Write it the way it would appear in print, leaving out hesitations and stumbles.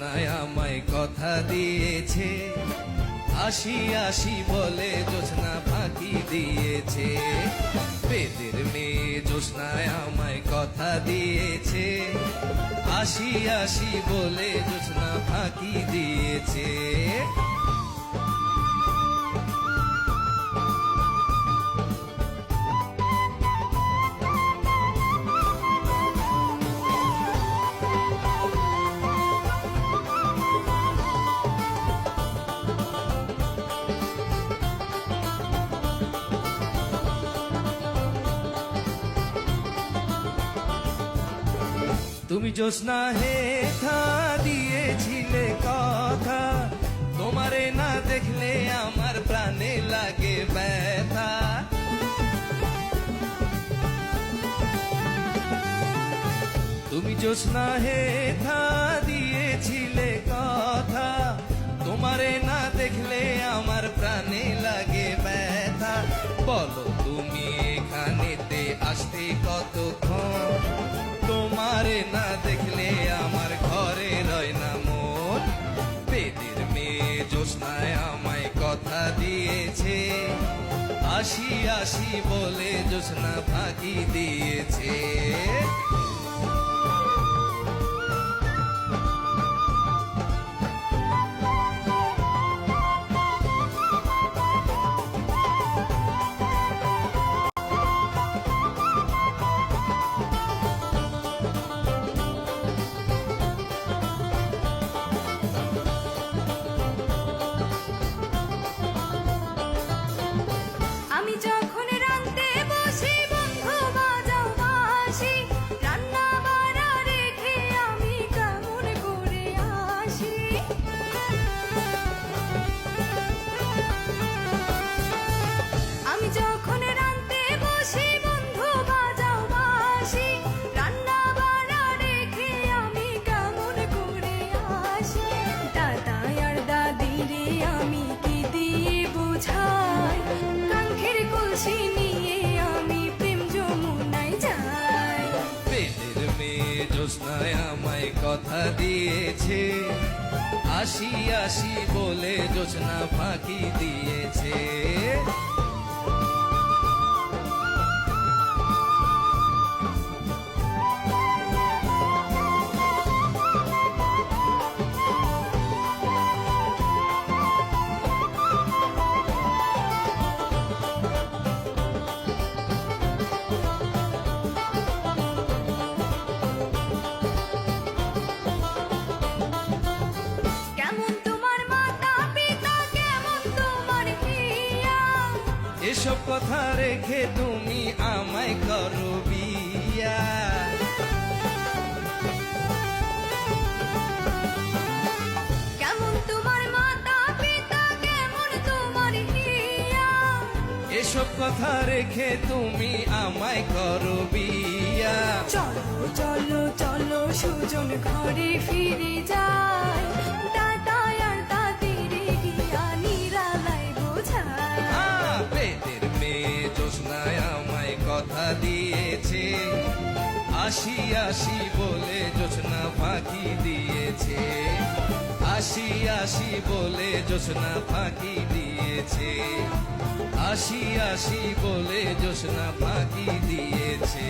জোছনায় আমায় কথা দিয়েছে, আসি আসি বলে জোছনা ফাঁকি দিয়েছে। বেদের মেয়ে জোছনায় আমায় কথা দিয়েছে, আসি আসি বলে জোছনা ফাঁকি দিয়েছে। তুমি জোছনা হেথা দিয়েছিলে কথা, তোমারে না দেখলে আমার প্রাণে লাগে ব্যথা। তুমি জোছনা হেথা দিয়েছিলে কথা, তোমারে না দেখলে আমার প্রাণে লাগে ব্যথা। বলো তুমি এখানেতে আসতে কতক্ষণ, তোমারে না দেখলে আমার ঘরে রয় না মন। বেদের মেয়ে জোছনায় আমায় কথা দিয়েছে, আসি আসি বলে জোছনা ফাঁকি দিয়েছে। আমি যখন রাঁধতে বসি বন্ধু বাজাও বাঁশি, রান্না বাড়া রেখে আমি কেমন করে আসি। আমি যখন রাঁধতে বসি বন্ধু বাজাও বাঁশি, রান্না বাড়া রেখে আমি কেমন করে আসি। দাদা আর দাদিরে আমি কি দিয়ে বুঝাই, কাঙ্ক্ষের কলসি নিয়ে আমি প্রেম যমুনায় যাই। বেদের মেয়ে জোছনায় আমায় কথা দিয়েছে, আসি আসি বলে জোছনা ফাঁকি দিয়েছে। কেমন তোমার মাতা পিতা, কেমন তোমার হিয়া, এসব কথা রেখে তুমি আমায় করো বিয়া। কেমন তোমার মাতা পিতা, কেমন তোমার হিয়া, এসব কথা রেখে তুমি আমায় করো বিয়া। চলো চলো চলো সুজন ঘরে ফিরে যাই, দাদা আর দাদিরে গিয়া নিরালায় বোঝাই। বেদের মেয়ে জোছনায় আমায় কথা দিয়েছে, আসি আসি বলে জোছনা ফাঁকি দিয়েছে। আসি আসি বলে জোছনা ফাঁকি দিয়েছে, আসি আসি বলে জোছনা ফাঁকি দিয়েছে।